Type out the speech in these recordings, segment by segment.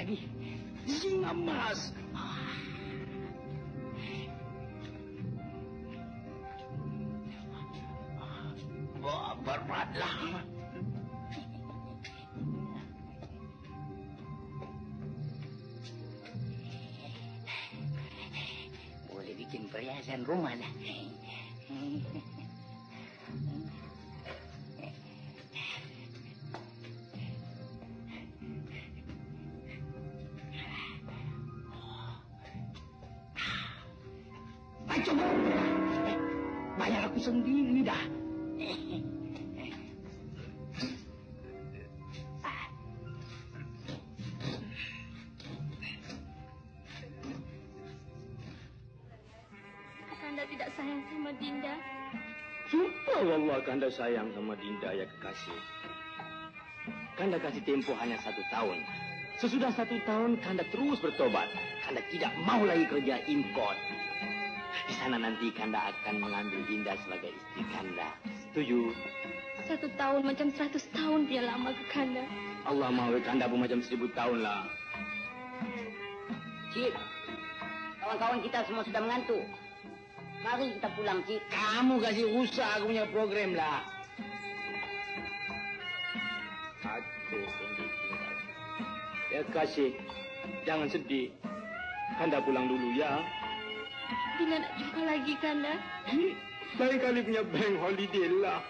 lagi. Singa emas. Beratlah. Boleh bikin perhiasan rumah dah. Macam bayar aku sendiri dah. Kanda tidak sayang sama Dinda. Subhanallah, Kanda sayang sama Dinda, ya kekasih. Kanda kasih tempo hanya 1 tahun. Sesudah 1 tahun, Kanda terus bertobat. Kanda tidak mau lagi kerja import. Di sana nanti Kanda akan mengambil Dinda sebagai istri Kanda. Setuju? 1 tahun macam 100 tahun dia lama ke Kanda. Allah mahu Kanda pun macam 1000 tahun lah. Cik, kawan-kawan kita semua sudah mengantuk. Mari kita pulang, Cik. Kamu kasih rusak aku punya program lah. Aduh, ya kasih, jangan sedih. Kanda pulang dulu ya. Bila nak jumpa lagi, Kanda? Lain kali punya bank holiday lah.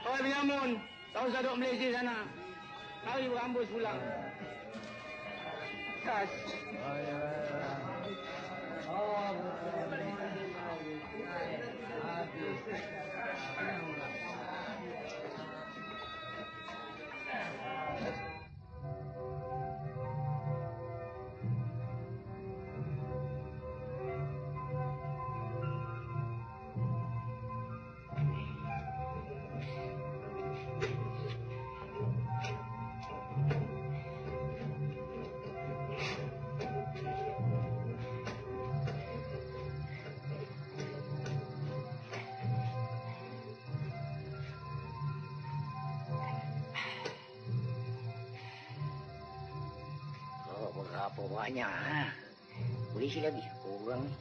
Oh, Benyamun, tak usah duduk Malaysia sana. Mari berambus pulang. Kas. Berapa banyak, ha? Boleh isi lagi? Kurang ni.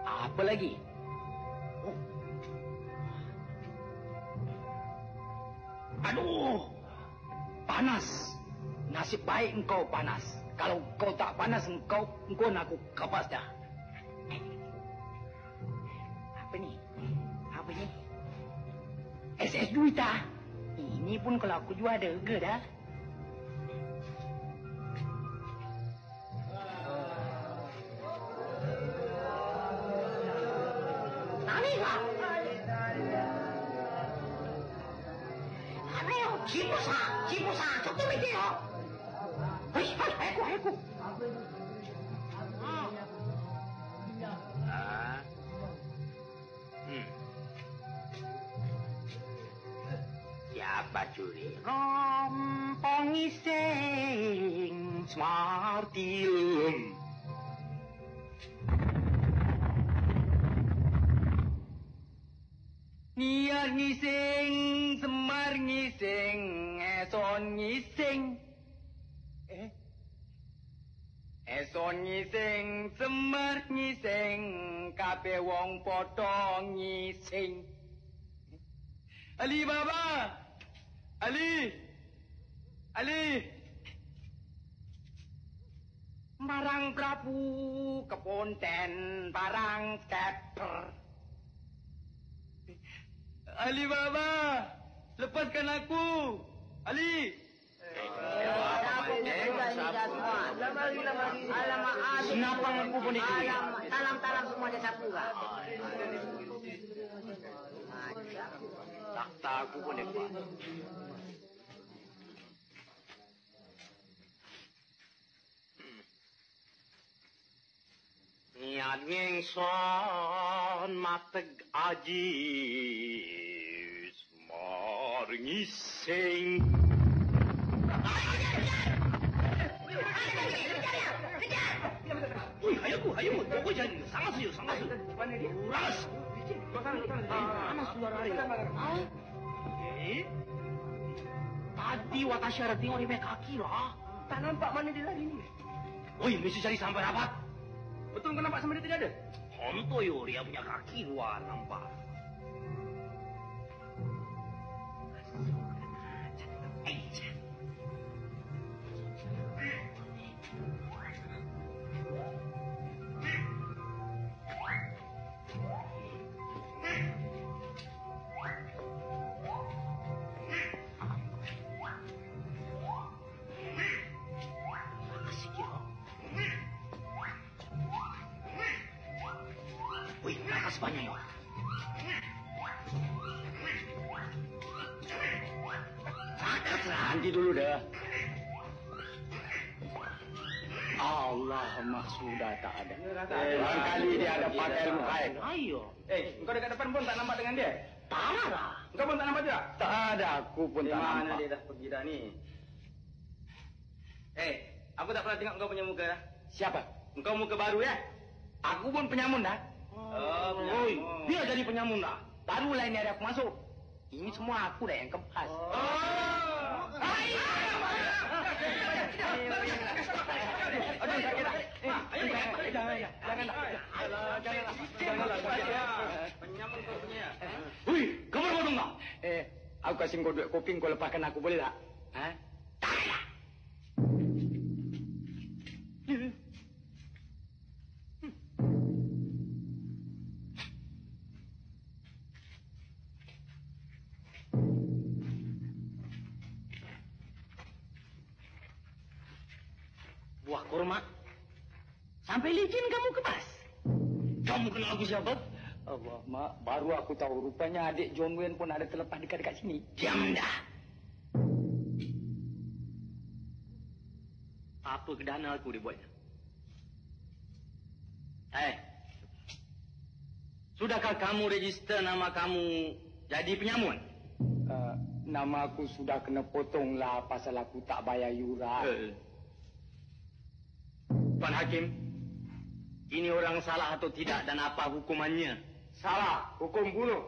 Apa lagi? Oh. Aduh! Panas! Nasib baik engkau panas. Kalau kau tak panas, engkau nak aku kapas dah. Apa ni? Apa ni? SS Duita. Ini pun kalau aku jual ada harga dah. Nani lah? Ayo, cipusa, cukup itu. Hei, aku. Siapa curi? Rompong iseng smartium. Niat ngising, semar ngising, eson ngising. Eson ngising, semar ngising, kabeh wong padha ngising. Ali Baba! Ali! Barang Prabu keponten, barang teper. Ali Baba! Lepaskan aku! Ali! Alamak, senapang aku pun dicuri. Talam-talam semua dia sapu kah? Takhta aku pun dapat. Niat ngengson mateg aji semar ngising. Wih, ayo. Pokok jadi. Sangat sih. Ramas. Mana suara hari? Tadi Watashi ada tengok dia kaki lah. Tak nampak mana dia lari ni. Wih, mesti cari sampai rapat. Betul kau nampak sama dia tidak ada? Honto yo, dia punya kaki luar nampak. Wih, mereka sebanyak ya. Nanti dulu dah. Allah sudah tak ada. Barangkali dia ada pakai ilmu gaib. Ayo. Engkau dekat depan pun tak nampak dengan dia? Tak ada. Engkau pun tak nampak juga? Tak ada, aku pun tak nampak. Mana dia dah pergi dah ni? Aku tak pernah tengok engkau punya muka dah. Siapa? Engkau muka baru ya? Aku pun penyamun dah. Penyamun. Dia jadi penyamun dah. Baru lah ini ada aku masuk. Ini semua aku dah yang kepas. Aduh, sakit dah. Janganlah. Penyamun kau punya. Wih, kamu mau dong tak? Aku kasih kau duit kopi, kau lepaskan aku boleh tak? Tak lah. Buah kurma. Sampai licin kamu kepas. Kamu kenal aku siapa? Allah, Mak. Baru aku tahu. Rupanya adik John Wayne pun ada terlepas dekat-dekat sini. Diam dah. Apa kedana aku dibuatnya? Sudahkah kamu register nama kamu jadi penyamun? Nama aku sudah kena potong lah pasal aku tak bayar yuran. Tuan Hakim, ini orang salah atau tidak dan apa hukumannya? Salah. Hukum bunuh.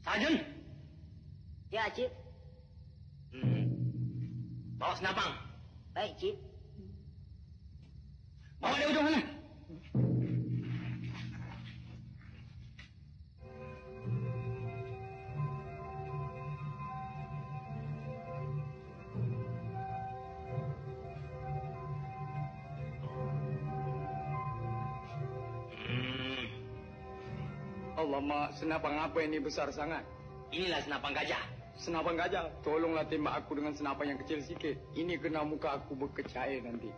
Sarjan? Ya, Cip. Bawa senapang. Baik, Cip. Bawa dia ujung sana. Allah, Mak. Senapang apa ini besar sangat? Inilah senapang gajah. Senapang gajah? Tolonglah tembak aku dengan senapang yang kecil sikit. Ini kena muka aku berkecahaya nanti.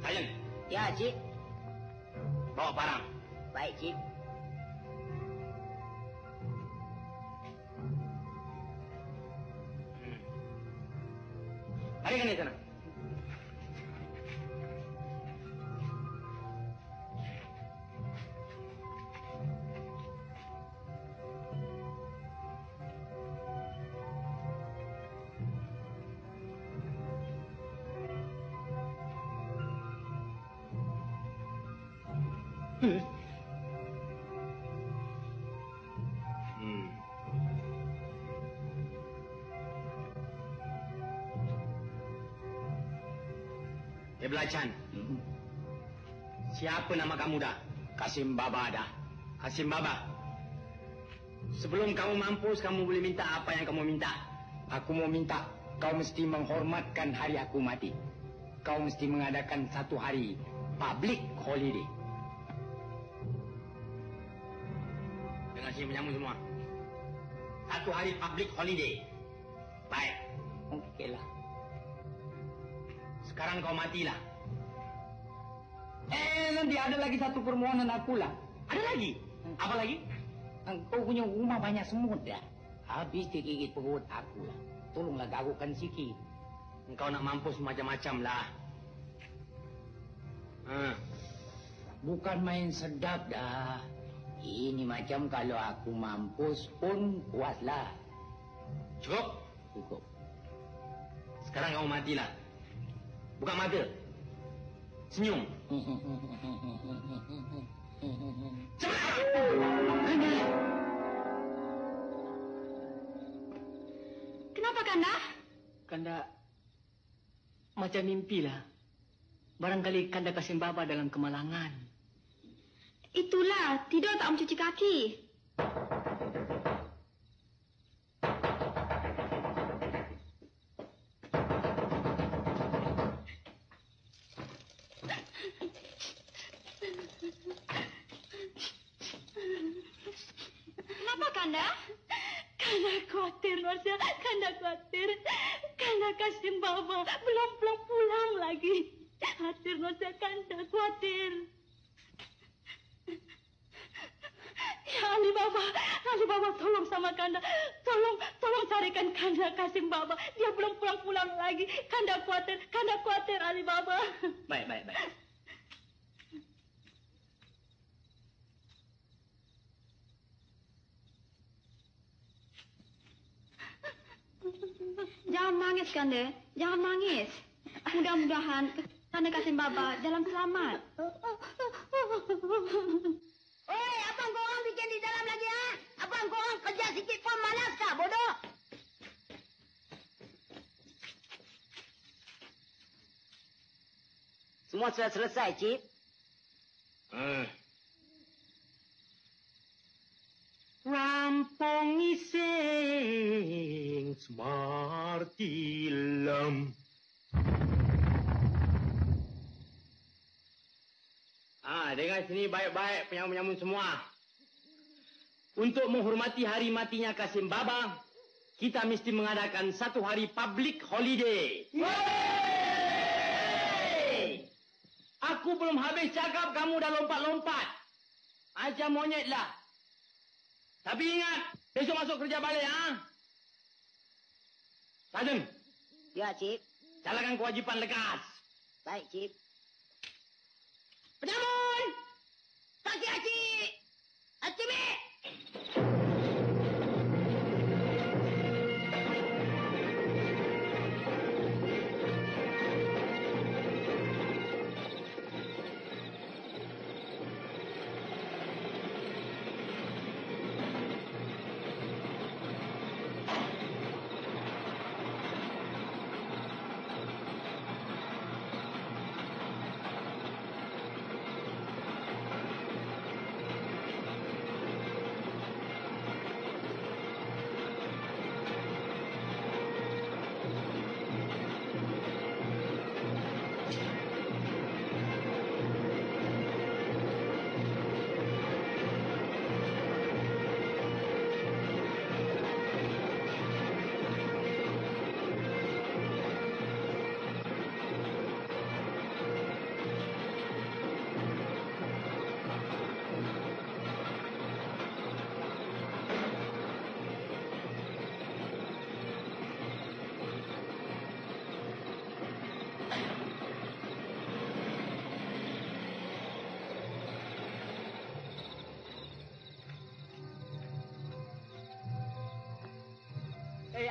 Sarjan. Ya, Cip. Bawa barang. Baik, Cip. Balikan di sana. Belacan. Siapa nama kamu dah? Kasim Baba dah. Kasim Baba. Sebelum kamu mampus, kamu boleh minta apa yang kamu minta. Aku mau minta kau mesti menghormatkan hari aku mati. Kau mesti mengadakan satu hari public holiday. Dengar sini penyamun semua. Satu hari public holiday. Baik. Okeylah. Sekarang kau matilah. Nanti ada lagi satu permohonan aku lah. Ada lagi? Apa lagi? Kau punya rumah banyak semut dah. Habis digigit perut aku lah. Tolonglah garukkan sikit. Engkau nak mampus macam-macam lah. Bukan main sedap dah. Ini macam kalau aku mampus pun puaslah. Cukup. Cukup. Sekarang kamu matilah. Buka mata. Senyum. Cepat! Kanda. Kenapa, Kanda? Kanda macam mimpilah. Barangkali Kanda Kasim Baba dalam kemalangan. Itulah, tidur tak mencuci kaki. Kenapa, Kanda? Kanda khawatir, Norsa. Kanda khawatir. Kanda Kasim Baba belum pulang lagi. Khawatir, Norsa. Kanda khawatir. Ya Ali Baba tolong sama Kanda. Tolong carikan Kanda Kasim Baba. Dia belum pulang lagi. Kanda khawatir Ali Baba. Baik. Jangan nangis, Kanda. Jangan nangis. Mudah-mudahan Kanda Kasim Baba dalam selamat. Hei, abang korang bikin di dalam lagi, ha? Abang korang kerja sikit pun malas kah, bodoh? Semua sudah selesai, Cip. Rampong ising smartilam. Dengar sini baik-baik penyamun-penyamun semua. Untuk menghormati hari matinya Kasim Baba, kita mesti mengadakan satu hari public holiday. Yeay! Aku belum habis cakap, kamu dah lompat-lompat. Macam monyet lah. Tapi ingat, besok masuk kerja balik, ha? Sarjan. Ya, Cip. Jalankan kewajipan lekas. Baik, Cip. Penyamun! Kaki Haji! Haji Mek!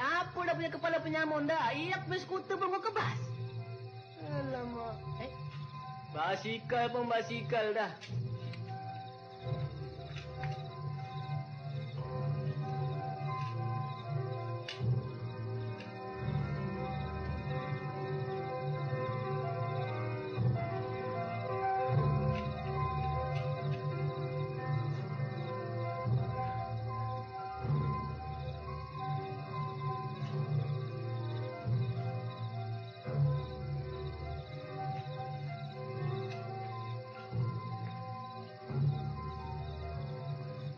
Apa dah punya kepala penyamun dah? Iyak punya skuter pun kau kebas. Alamak. Basikal pun basikal dah.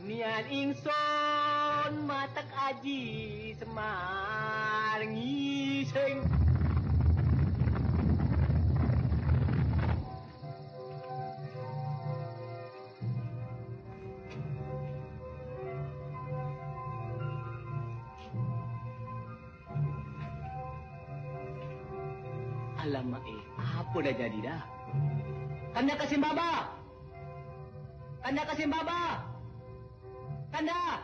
Nian ingson matak aji semar ngising. Alamak apa dah jadi dah? Kanda Kasim Baba! Kanda Kasim Baba! Kanda!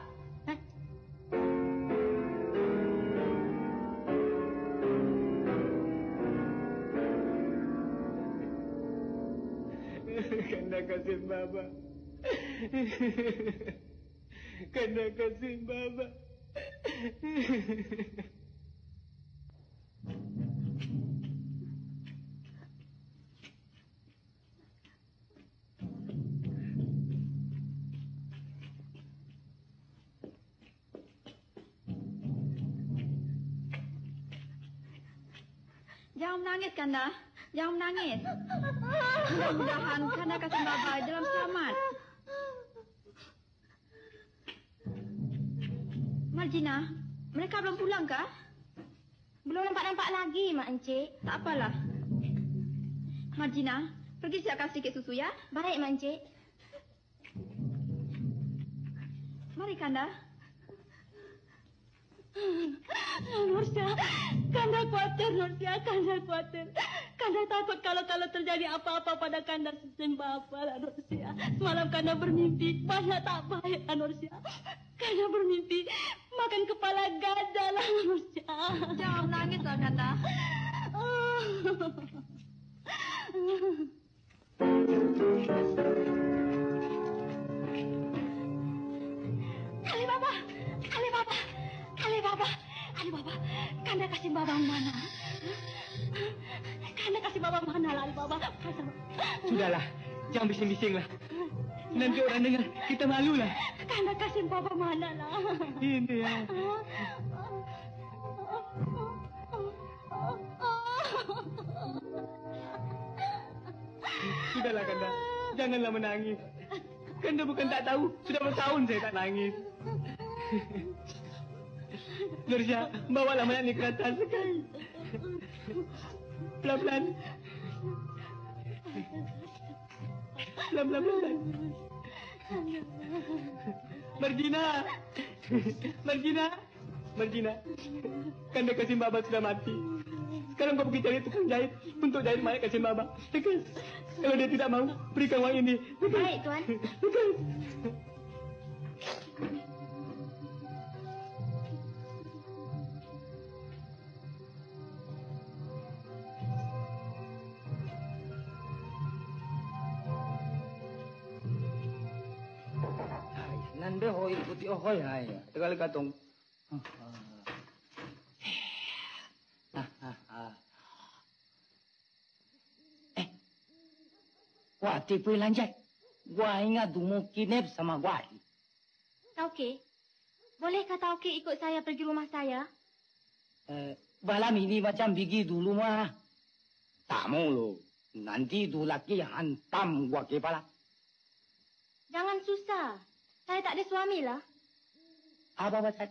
Kanda kasih Baba. Kanda kasih Baba. Jangan menangis, Kanda. Jangan menangis. Mudah-mudahan Kanda kasih Baba dalam selamat. Margina, mereka belum pulang kah? Belum nampak-nampak lagi, Mak Encik. Tak apalah. Margina, pergi siapkan sedikit susu ya. Baik, Mak Encik. Mari, Kanda. Nursia, Kanda khawatir, Nursia, Kanda khawatir. Kanda takut kalau terjadi apa-apa pada Kanda sistem Bapa, Nursia. Semalam Kanda bermimpi banyak tak baik, Nursia. Kanda bermimpi makan kepala gajah lah, Nursia. Jangan menangislah, Kanda. Alibaba, Alibaba, Alibaba, Alibaba. Kanda kasih Baba mana? Kanda kasih Baba mana lah, Alibaba? Sudahlah, jangan bising-bising lah. Nanti orang dengar, kita malu lah. Kanda kasih Baba mana lah? Ini ya. Sudahlah, Kanda. Janganlah menangis. Kanda bukan tak tahu, sudah bertahun saya tak nangis. Nursia, bawalah mayat ni ke atas. Pelan-pelan. Pelan-pelan. Margina. Margina. Margina. Kanda Kasim Baba sudah mati. Sekarang kau pergi cari tukang jahit untuk jahit mayat Kasim Baba. Tegas. Kalau dia tidak mau, berikan wang ini. Baik, Tuan. Tegas. Nanda hoi putih hoi hai. Tegal katong. Wah, tipu lanjat. Gua ingat dumo kinep sama gua. Tauke, bolehkah Tauke ikut saya pergi rumah saya? Malam ini macam bigi dulu mah. Tak mau lo. Nanti tu laki hantam gua kepala. Jangan susah. Saya tak ada suami lah. Apa pasal?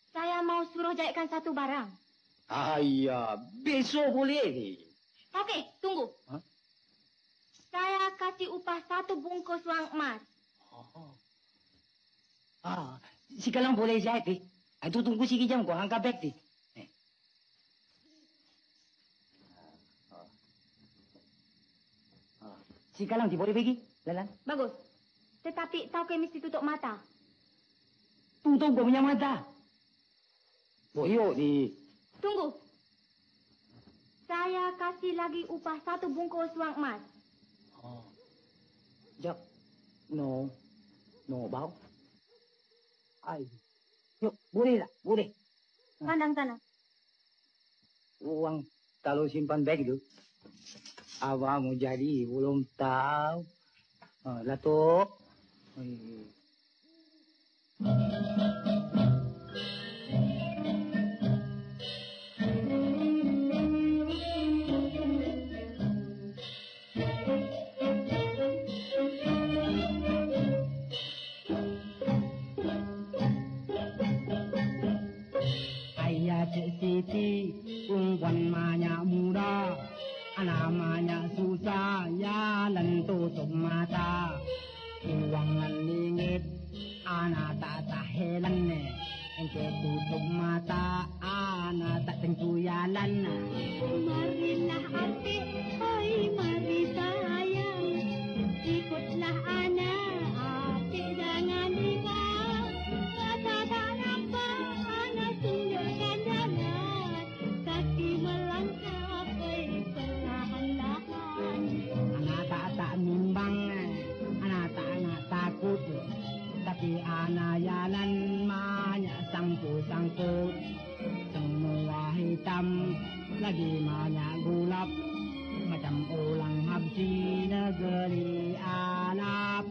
Saya mau suruh jahitkan satu barang. Ayah, besok boleh. Tauke, tunggu. Hah? Saya kasih upah 1 bungkus wang emas. Sekarang boleh jahit. Itu tunggu sikit jam kau angkat beg. Sekarang boleh pergi, Lalan. Bagus. Tetapi Tauke mesti tutup mata. Tutup kau punya mata. Boyok di. Tunggu. Saya kasih lagi upah 1 bungkus wang emas. Jap. No bau. Ay. Yuk, boleh tak? Boleh. Pandang sana. Uang kalau simpan beg itu. Abang mau jadi belum tahu. Lato. Siti ungwan manya muda namanya susah ya lentu mata uangan lingit anak tak tahelan engke tutup mata anak tak tengkuyalan Marilah adik, oi mari sayang, ikutlah anak, adik jangan tinggal. lagi banyak gulap macam ulang habsi negeri Arab.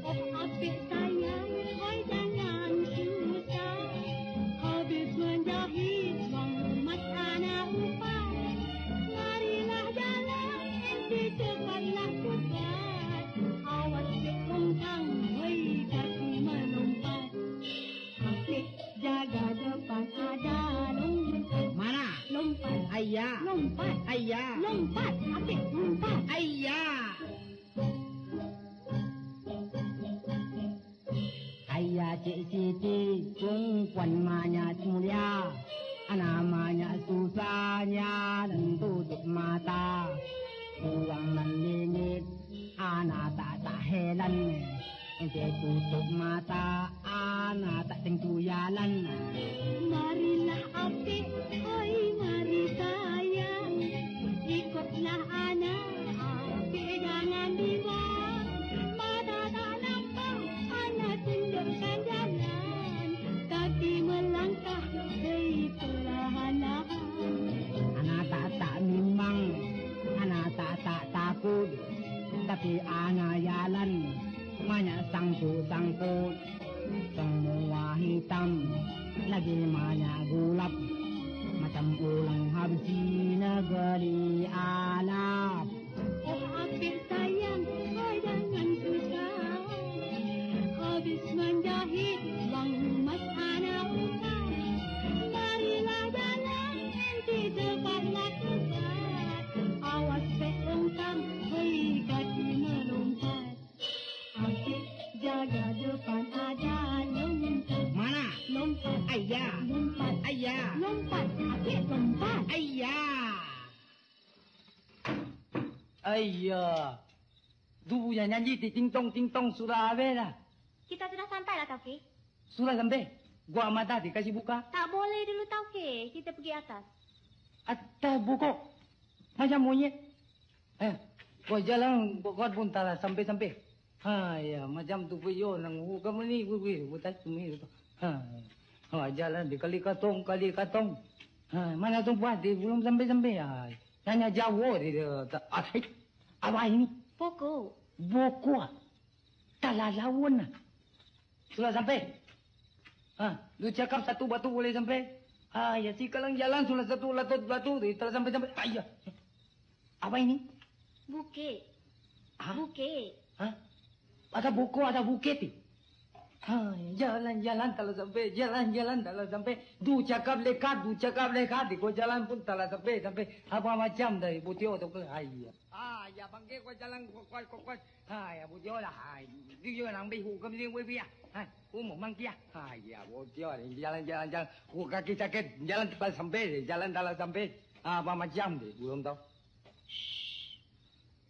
Oh apik sayang, oi jangan susah. Habis menjahit wang emas anak upah. Marilah jalan, enti cepatlah cepat. Awas sekongkang, oi kaki melompat. Apik jaga depan ada lompat. Mana? Lompat, Ayah. lompat, Ayah. lompat. Apik lompat. Ayah. Ayah Cik Siti perempuan banyak mulia, namanya susahnya dan tutup mata. Uang dan ringgit anak tak heran. Ente tutup mata anak tak tentu jalan. Marilah apik, oi mari sayang. Ikutlah anak, apik jangan bimbang. Mata tak nampak, anak tunjukkan jalan. Kaki melangkah, hei perlahan-lahan. Anak tak bimbang, anak tak takut, tapi anak jalan banyak sangkut-sangkut. Semua hitam, lagi banyak gulap macam ulang habsi negeri Arab. Oh apik sayang, oi jangan susah. Habis menjahit wang emas anak upah. Marilah jalan, enti cepatlah cepat. Awas sekongkang, hei kaki melompat. Apik jaga depan ada lompat. Mana? Lompat, Ayah. lompat, Ayah. lompat. Apik lompat. Ayah. Ayah. Tu yang nyanyi di ting tong sudah habis dah. Kita sudah sampai lah, Tauke. Sudah sampai. Gua mata dikasih buka. Tak boleh dulu, Tauke. Kita pergi atas. Atas buku. Macam monyet. Gua jalan kuat pun tak lah sampai-sampai. Ya, macam tu puyo nang kamu ni gue buat cumi tu. Jalan kali katong. Mana tu buat dia belum sampai. Tanya jauh dia. Apa ini? Pokok. Buku. Tak lawan. Sudah sampai. Lu cakap satu batu boleh sampai. Ya si kalang jalan sudah satu batu telah sampai. Ayah. Apa ini? Bukit. Hah? Bukit. Ada buku, ada bukit. Jalan telah sampai. Jalan telah sampai. Du cakap lekat. Kau jalan pun telah sampai. Apa macam dari Butio tu ke? Ayah. Ya bangke kau jalan kuat. Ya Butio lah. Dia nang behu kami ni webi ah. Mau mangki ah. Ya Butio jalan. Kau kaki sakit. Jalan telah sampai. Jalan telah sampai. Apa macam deh? Belum tahu.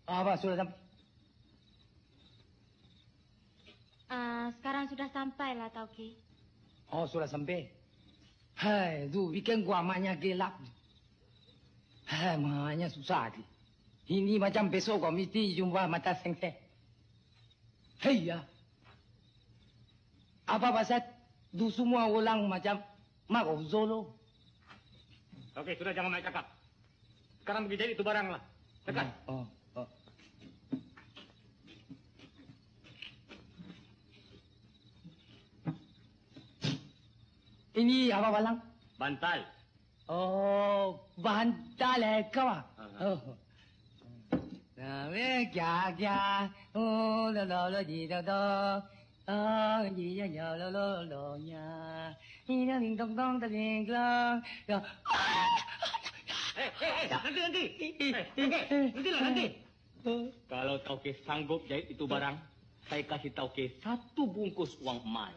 Apa sudah sampai? Sekarang sudah sampai lah, Tauke. Oh, sudah sampai. Hai, tu bikin gua maknya gelap. Hai, maknya susah ni. Ini macam besok gua mesti jumpa mata sengse. Hei ya. Apa pasal tu semua orang macam mak Zolo? Okey, sudah jangan banyak cakap. Sekarang pergi jadi itu barang lah. Dekat. Oh. Ini apa balang? Bantal. Oh, bantal kau ah? Name kya, oh la di da, di ya lo nya, ini ding dong da ding lang. Nanti. Kalau Tauke sanggup jahit itu barang, saya kasih Tauke 1 bungkus uang emas.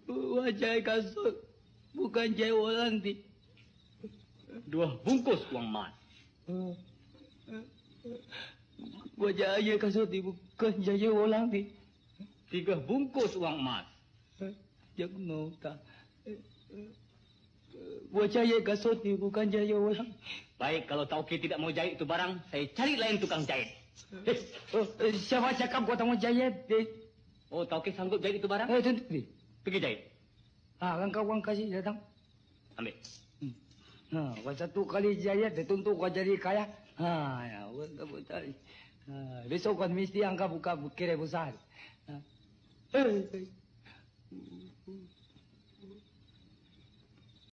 Wajah kasut, bukan jahit orang ni. 2 bungkus uang emas. Wajah ayah kasut ni bukan jahit orang ni. 3 bungkus uang emas. Jangan nota. Wajah ayah kasut ni bukan jahit orang. Baik, kalau Tauke tidak mau jahit itu barang, saya cari lain tukang jahit. Siapa cakap gua tak mau jahit? Oh, Tauke sanggup jahit itu barang? Tentu ni. Pergi jahit. Kan kau kasih datang. Ambil. Kau satu kali jaya, tentu kau jadi kaya. Ya, betul. Besok kau mesti angkat buka kira besar.